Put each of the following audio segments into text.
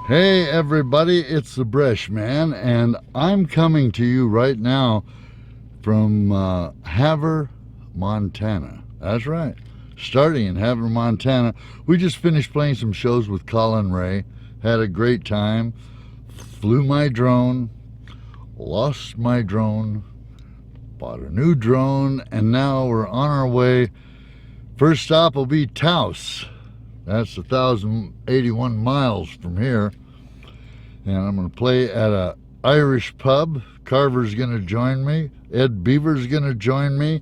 Hey everybody, it's the Breshman, and I'm coming to you right now from Havre, Montana. That's right, starting in Havre, Montana. We just finished playing some shows with Colin Ray, had a great time, flew my drone, lost my drone, bought a new drone, and now we're on our way. First stop will be Taos. That's 1,081 miles from here. And I'm going to play at a Irish pub. Carver's going to join me. Ed Beaver's going to join me.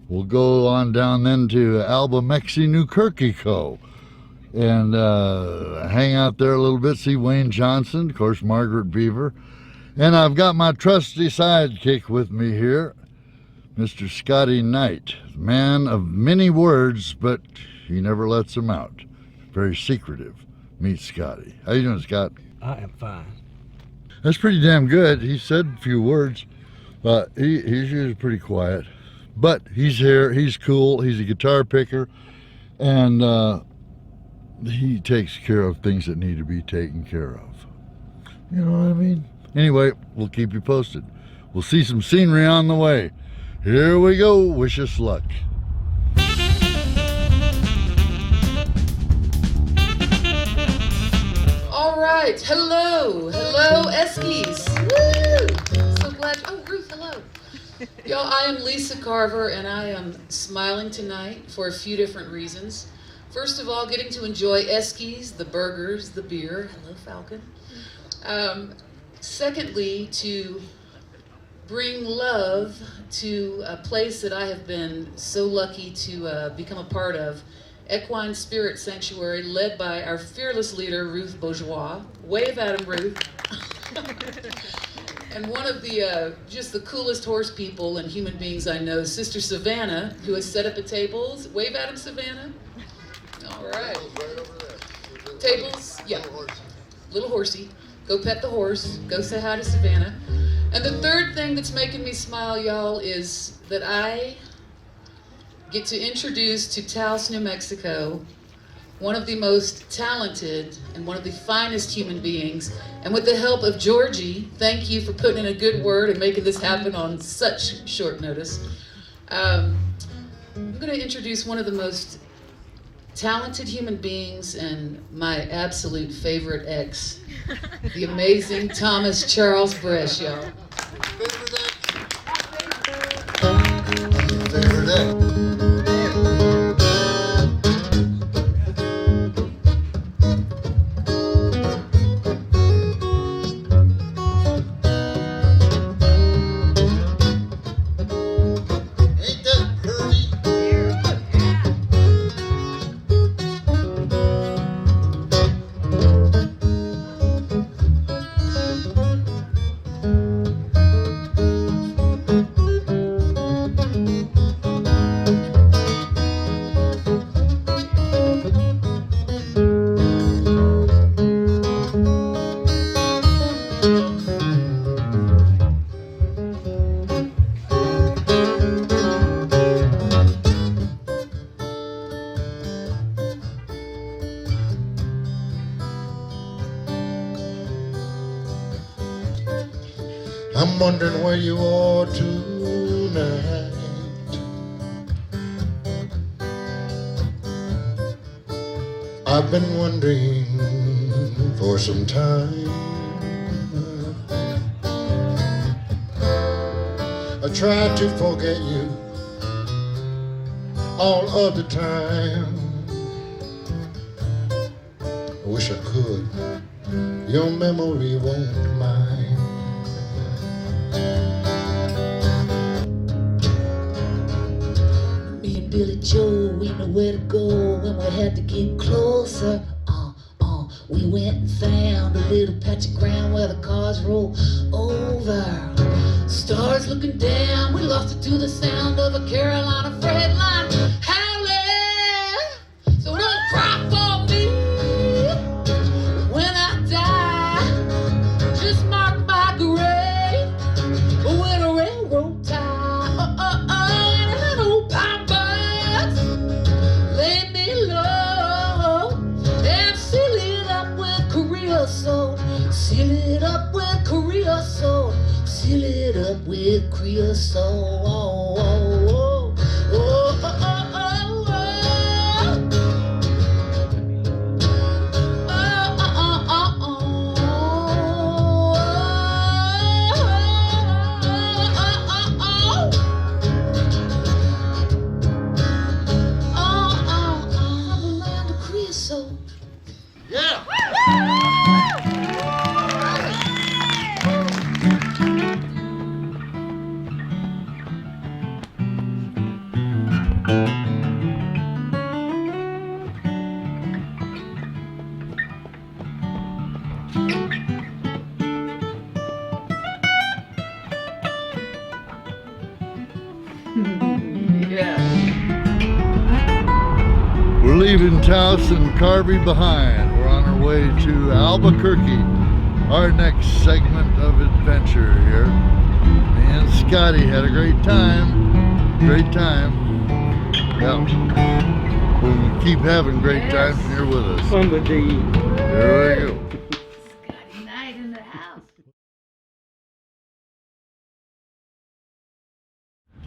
We'll go on down then to Albuquerque, New Kirkico, and hang out there a little bit, see Wayne Johnson, of course, Margaret Beaver. And I've got my trusty sidekick with me here, Mr. Scotty Knight, man of many words, but he never lets them out. Very secretive. Meet Scotty. How you doing, Scott? I am fine. That's pretty damn good. He said a few words, but he's usually pretty quiet. But he's here. He's cool. He's a guitar picker, and he takes care of things that need to be taken care of. You know what I mean? Anyway, we'll keep you posted. We'll see some scenery on the way. Here we go. Wish us luck. All right. Hello, Eskies. Woo! So glad. Oh, Ruth, hello. Y'all, I am Lisa Carver, and I am smiling tonight for a few different reasons. First of all, getting to enjoy Eskies, the burgers, the beer. Hello, Falcon. Secondly, to bring love to a place that I have been so lucky to become a part of, Equine Spirit Sanctuary, led by our fearless leader, Ruth Bourgeois. Wave at him, Ruth. And one of the, just the coolest horse people and human beings I know, Sister Savannah, who has set up a tables. Wave at him, Savannah. All right. Tables, yeah. Little horsey. Go pet the horse. Go say hi to Savannah. And the third thing that's making me smile, y'all, is that I get to introduce to Taos, New Mexico, one of the most talented and one of the finest human beings. And with the help of Georgie, thank you for putting in a good word and making this happen on such short notice. I'm going to introduce one of the most talented human beings and my absolute favorite ex, the amazing Thomas Charles Bresh, y'all. Favorite ex. I'm wondering where you are tonight. I've been wondering for some time. I tried to forget you all of the time. I wish I could. Your memory won't mind. Billy Joe, we know where to go when we had to get closer. We went and found a little patch of ground where the cars roll over. Stars looking down, we lost it to the sound of a Carolina freight line howling. So don't cry for me when I die. Just mark my grave with a railroad tie. So with creosote. Oh, oh, oh, oh, oh, oh, oh. Yeah. Yeah. We're leaving Taos and Albuquerque behind. We're on our way to Albuquerque, our next segment of adventure here. Me and Scotty had a great time. Great time. Yeah. We'll keep having great times when you're with us. Fun with the Here we go. Scotty Knight in the house.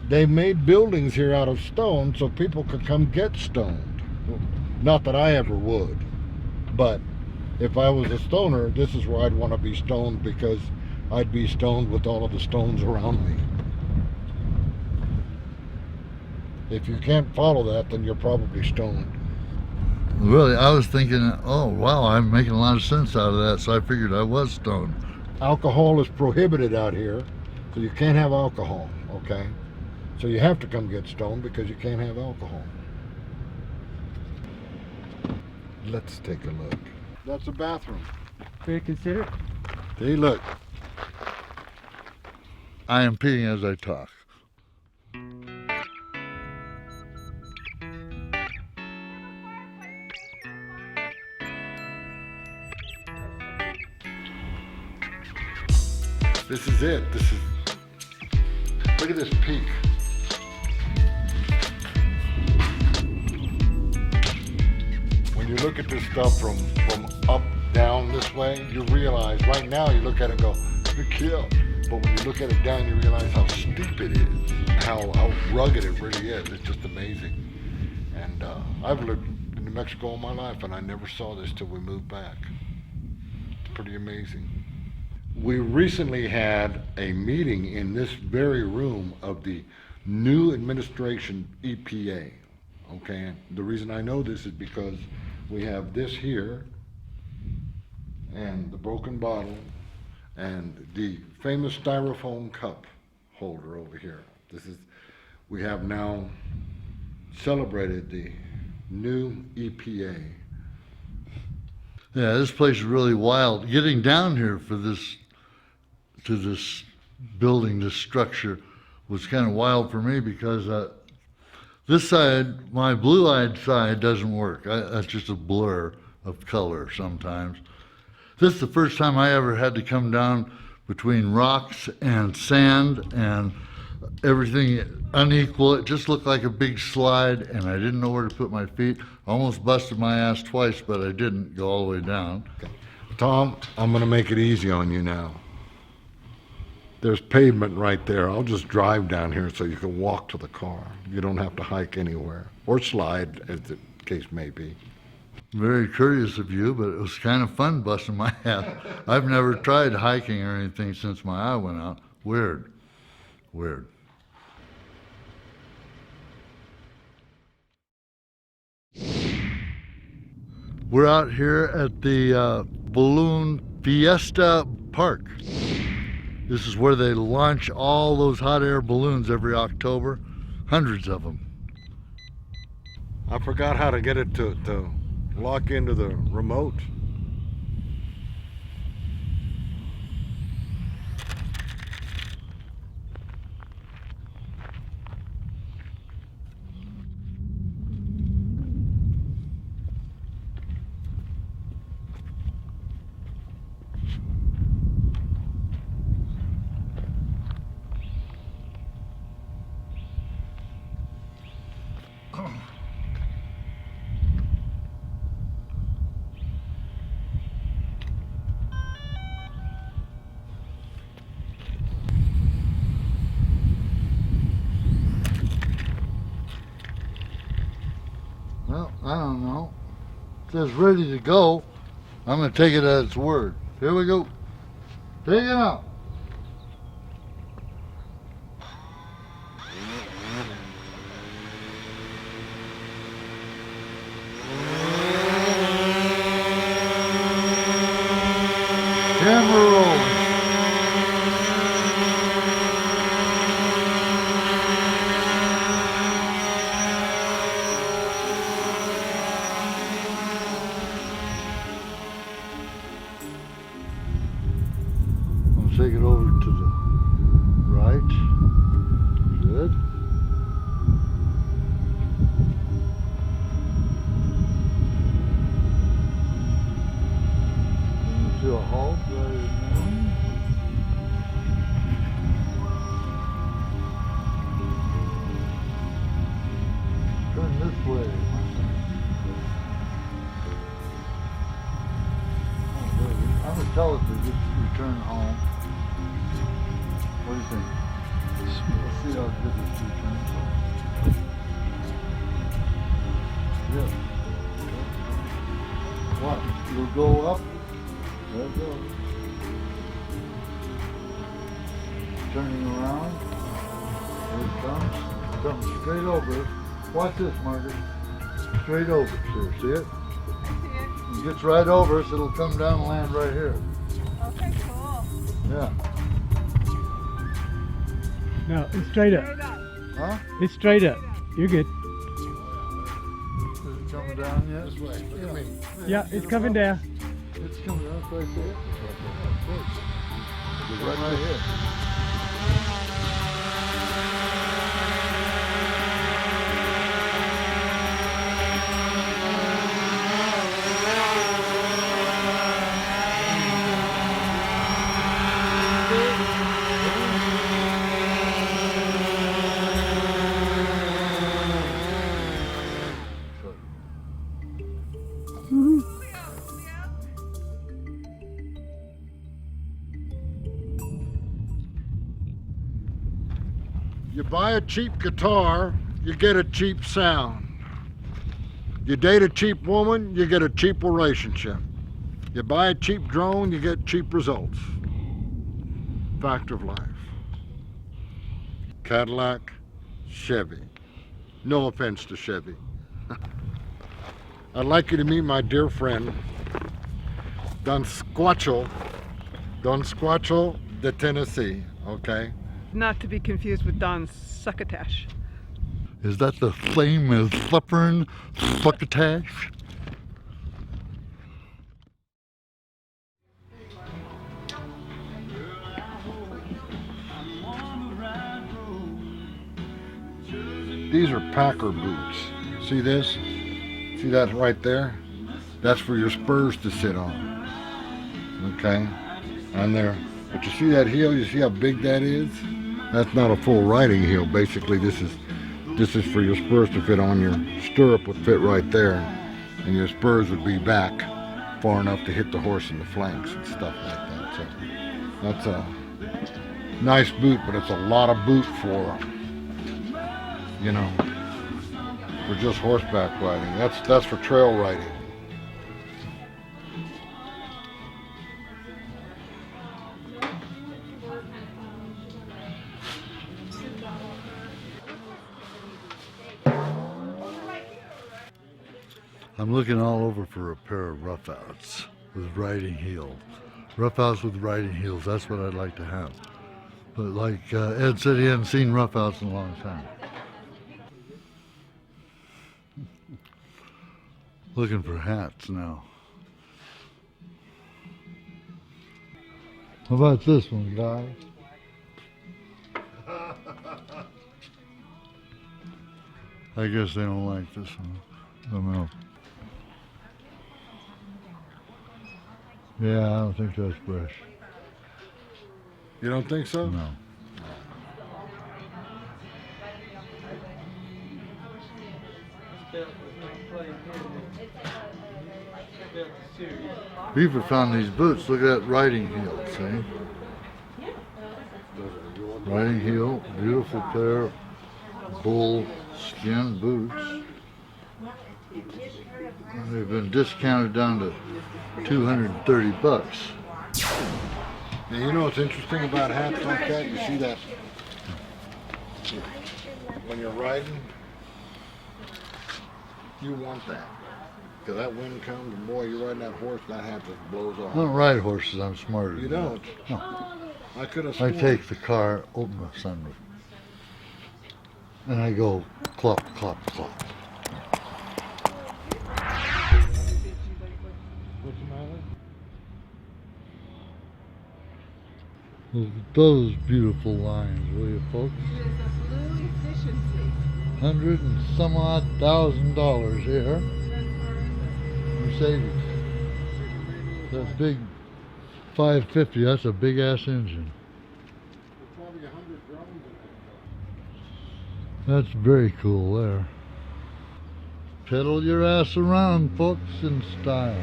They made buildings here out of stone so people could come get stoned. Not that I ever would, but if I was a stoner, this is where I'd want to be stoned, because I'd be stoned with all of the stones around me. If you can't follow that, then you're probably stoned. Really, I was thinking, oh wow, I'm making a lot of sense out of that, so I figured I was stoned. Alcohol is prohibited out here, so you can't have alcohol, okay? So you have to come get stoned because you can't have alcohol. Let's take a look. That's a bathroom. very considerate. See, look. I am peeing as I talk. This is it. Look at this peak. When you look at this stuff from up, down this way, you realize right now you look at it and go, you're killed. But when you look at it down, you realize how steep it is, how rugged it really is. It's just amazing. And I've lived in New Mexico all my life, and I never saw this till we moved back. It's pretty amazing. We recently had a meeting in this very room of the new administration EPA. Okay, and the reason I know this is because we have this here and the broken bottle and the famous styrofoam cup holder over here. We have now celebrated the new EPA. Yeah, this place is really wild. Getting down here to this building, this structure, was kind of wild for me because this side, my blue-eyed side, doesn't work. That's just a blur of color sometimes. This is the first time I ever had to come down between rocks and sand and everything unequal. It just looked like a big slide, and I didn't know where to put my feet. I almost busted my ass twice, but I didn't go all the way down. Tom, I'm gonna make it easy on you now. There's pavement right there. I'll just drive down here so you can walk to the car. You don't have to hike anywhere, or slide, as the case may be. Very courteous of you, but it was kind of fun busting my ass. I've never tried hiking or anything since my eye went out. Weird. Weird. We're out here at the Balloon Fiesta Park. This is where they launch all those hot air balloons every October. Hundreds of them. I forgot how to get it to lock into the remote. says ready to go, I'm going to take it at its word. Here we go. Take it out. Camera rolling. I'll take it over to the right. Good. To a halt right now. Turn this way, my friend. Oh, baby. I'm gonna tell it to just return home. What do you think? Let's see how good this returns home. Yeah. What? It'll go up. There it goes. Turning around. There it comes. Comes straight over. Watch this, Margaret. Straight over. Sure. See it? It gets right over us. It'll come down and land right here. Okay, cool. Yeah. No, it's straight up. Huh? It's straight up. You're good. Is it coming down yet? This way. Look at me. Yeah, it's coming down. It's coming down. It's right there. It's right here. You buy a cheap guitar, you get a cheap sound. You date a cheap woman, you get a cheap relationship. You buy a cheap drone, you get cheap results. Fact of life. Cadillac, Chevy. No offense to Chevy. I'd like you to meet my dear friend, Don Squatcho de Tennessee, okay? Not to be confused with Don Succotash. Is that the famous Flippern Succotash? These are Packer boots. See this? See that right there? That's for your spurs to sit on. Okay? On there. But you see that heel? You see how big that is? That's not a full riding heel. Basically, this is for your spurs to fit on. Your stirrup would fit right there, and your spurs would be back far enough to hit the horse in the flanks and stuff like that. So that's a nice boot, but it's a lot of boot for, you know, for just horseback riding. That's for trail riding. I'm looking all over for a pair of roughouts with riding heels. Roughouts with riding heels, that's what I'd like to have. But like Ed said, he hadn't seen roughouts in a long time. Looking for hats now. How about this one, guys? I guess they don't like this one. I don't know. Yeah, I don't think that's Bresh. You don't think so? No. Beaver found these boots. Look at that riding heel, see? Riding heel, beautiful pair of bull skin boots. They've been discounted down to 230 bucks. And you know what's interesting about hats like that? You see that when you're riding, you want that. Because that wind comes and boy, you're riding that horse, that hat just blows off. I don't ride horses, I'm smarter You than don't? that. No. I could have I sworn. take the car, open the sunroof, and I go clop, clop, clop. What's the matter? Look at those beautiful lines, will you, folks? It is a blue efficiency. $100 and some odd $1,000 here. Mercedes. That big 550, that's a big ass engine. Probably 100 drones in That's very cool there. Pedal your ass around, folks, in style.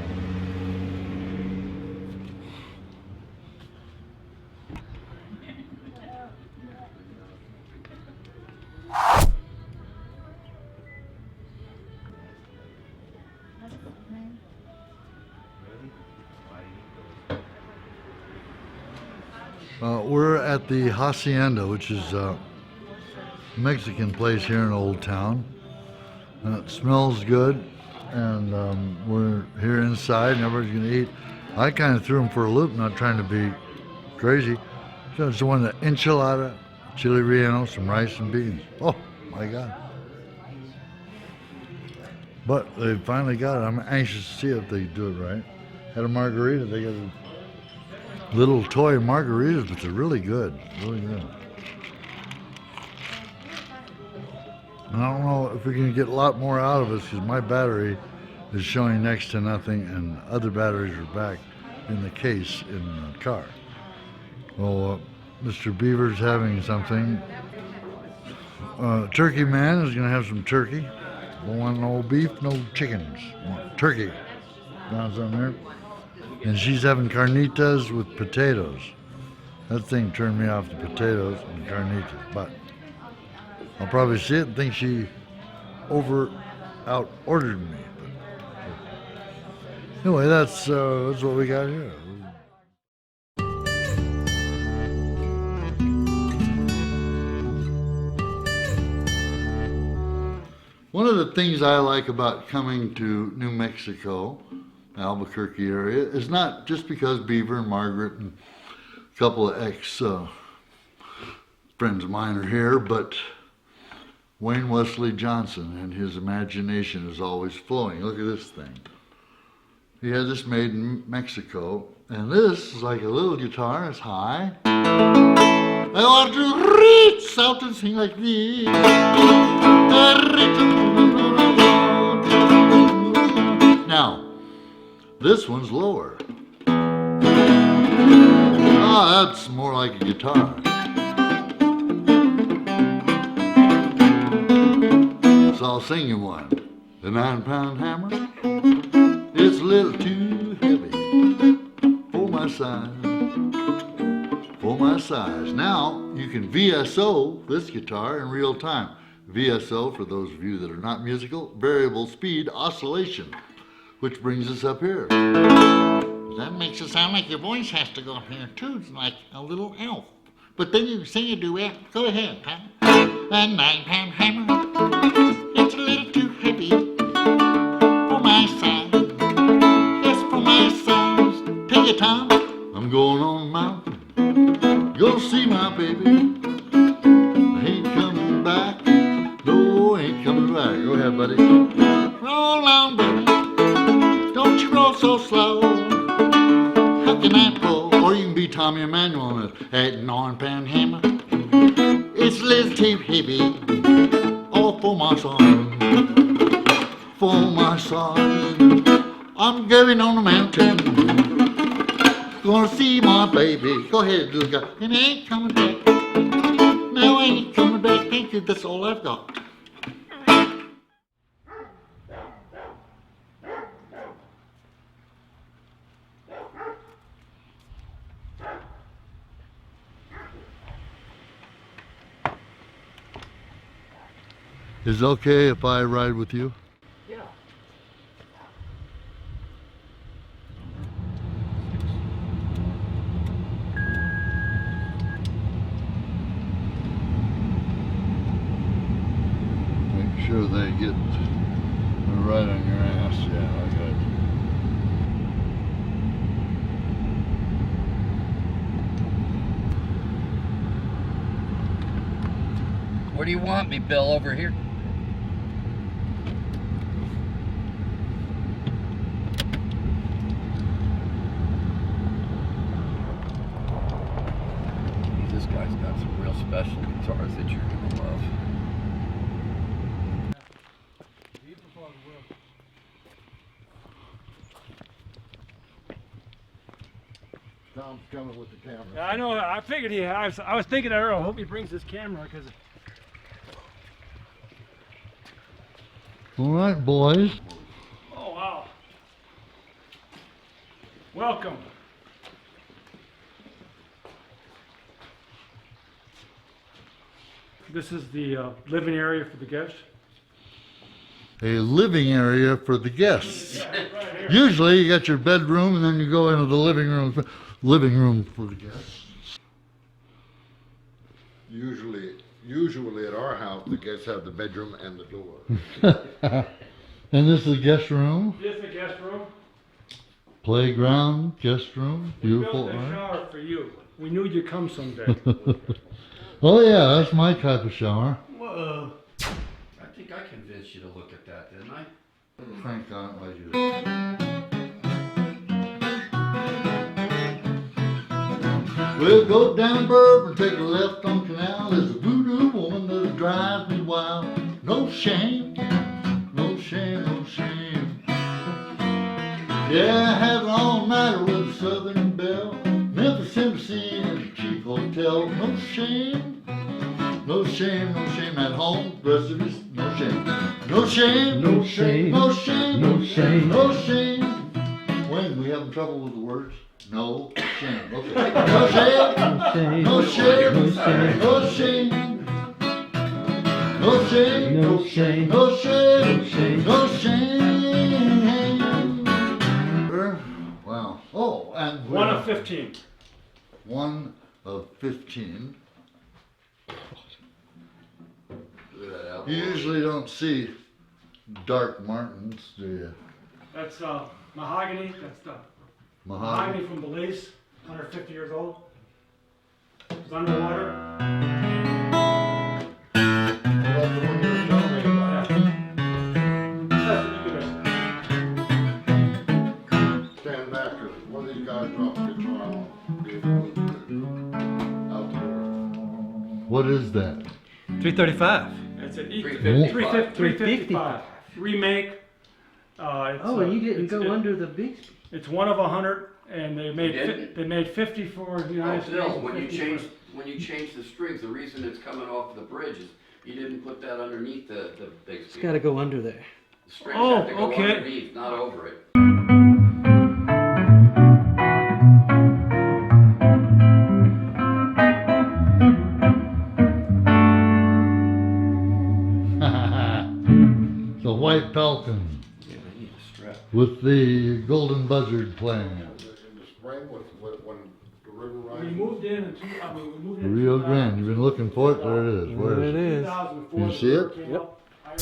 We're at the Hacienda, which is a Mexican place here in Old Town. It smells good, and we're here inside, and everybody's gonna eat. I kind of threw them for a loop, not trying to be crazy. So I just wanted an enchilada, chili relleno, some rice and beans. Oh my God. But they finally got it. I'm anxious to see if they do it right. Had a margarita. They got little toy margaritas, but they're really good. Really good. And I don't know if we're going to get a lot more out of us because my battery is showing next to nothing and other batteries are back in the case in the car. Well, Mr. Beaver's having something. Turkey Man is going to have some turkey. Don't want no beef, no chickens. Want turkey. Found something there. And she's having carnitas with potatoes. That thing turned me off the potatoes and carnitas, but I'll probably see it and think she out ordered me. But anyway, that's what we got here. One of the things I like about coming to New Mexico, Albuquerque area, is not just because Beaver and Margaret and a couple of ex-friends of mine are here, but Wayne Wesley Johnson and his imagination is always flowing. Look at this thing. He had this made in Mexico, and this is like a little guitar. It's high. I want to reach out and sing like this. Now, this one's lower. Ah, that's more like a guitar. So I'll sing you one. The 9-pound hammer, it's a little too heavy for my size. For my size. Now, you can VSO this guitar in real time. VSO, for those of you that are not musical, variable speed oscillation, which brings us up here. That makes it sound like your voice has to go up here too. It's like a little elf. But then you sing a duet. Go ahead, Pat. A 9-pound hammer. It's a little too heavy for my size. Yes, for my size. Take it, Tom. I'm going on the mountain. Go see my baby. I ain't coming back. No, I ain't coming back. Go ahead, buddy. Roll on, baby. Don't you roll so slow. How can I pull? Or you can be Tommy Emmanuel on it. That 9-pound hammer. It's a little too heavy. All for my son. For my son. I'm going on the mountain. Gonna see my baby. Go ahead, little guy. And I ain't coming back. No, I ain't coming back. Thank you. That's all I've got. Is it okay if I ride with you? Yeah. sure they get right on your ass. Yeah, I got you. Where do you want me, Bill? Over here? This guy's got some real special guitars that you're gonna love. Tom's coming with the camera. Yeah, I know. I figured I was thinking that earlier. I hope he brings his camera because. All right, boys. Oh wow! Welcome. This is the living area for the guests. A living area for the guests. Yeah, right here. Usually you got your bedroom and then you go into the living room. Living room for the guests. Usually at our house, the guests have the bedroom and the door. And this is the guest room, This is the guest room. playground, guest room, We beautiful. built a Right? shower for you. We knew you'd come someday. Oh yeah, that's my type of shower. Whoa. I think I convinced you to look at that, didn't I? Frank, I don't like you. We'll go down Bourbon, take a left on Canal. There's a voodoo woman that drives me wild. No shame, no shame, no shame. Yeah, I had an all-nighter with a Southern Belle. Memphis, Tennessee, and a cheap hotel. No shame, no shame, no shame. At home, the rest of us, no shame. No shame, no shame, no shame, no shame, no shame. Wayne, we having trouble with the words? No shame. Okay. No shame. No shame. No shame. No shame. No shame. No shame. No shame. No shame. Wow. Oh, and One of 15. One of 15. You usually don't see dark Martins, do you? That's mahogany. That's the Mahogany. mahogany from Belize, 150 years old. It's underwater. That's the one you were telling me about. Stand back, 'cause one of these guys dropped a guitar on. Be able to move it out the door. What is that? 335. It's an 355. 355 remake. It's, Oh, and you didn't it's- go it- under the big. It's one of 100, and they made You didn't? they made 50 for the United States. Bill, and when you 50 change for- when you change the strings, the reason it's coming off the bridge is you didn't put that underneath the big It's speaker. got to go under there. The strings Oh, have to go okay. underneath, not over it. The White Falcon Yeah, I need a strap. with the golden buzzard playing. In the spring, when the river We rises. moved in in we moved The in Rio Grande. You've been looking for it. There it is. Where There is it it? is. 2004. You see it? Came Yep. out. I-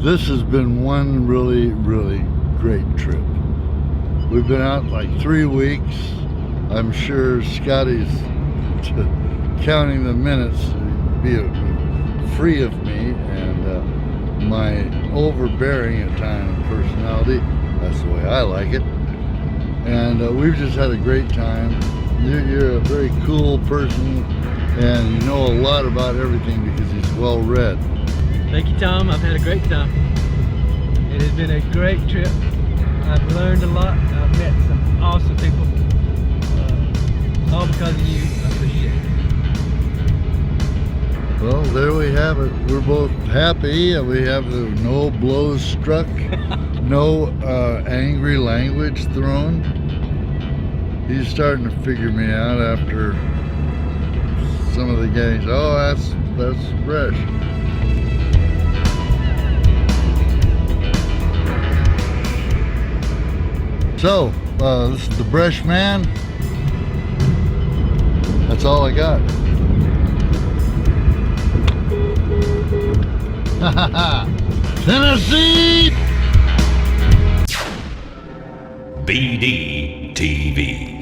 This has been one really, really great trip. We've been out like 3 weeks. I'm sure Scotty's counting the minutes to be free of me and my overbearing at times personality. That's the way I like it. And we've just had a great time. You're a very cool person, and you know a lot about everything because he's well read. Thank you, Tom. I've had a great time. It has been a great trip. I've learned a lot. I've met some awesome people. All because of you. I appreciate it. Well, there we have it. We're both happy, and we have no blows struck, no angry language thrown. He's starting to figure me out after some of the gangs. Oh, that's Bresh. So, this is the Breshman. That's all I got. Tennessee! BD TV.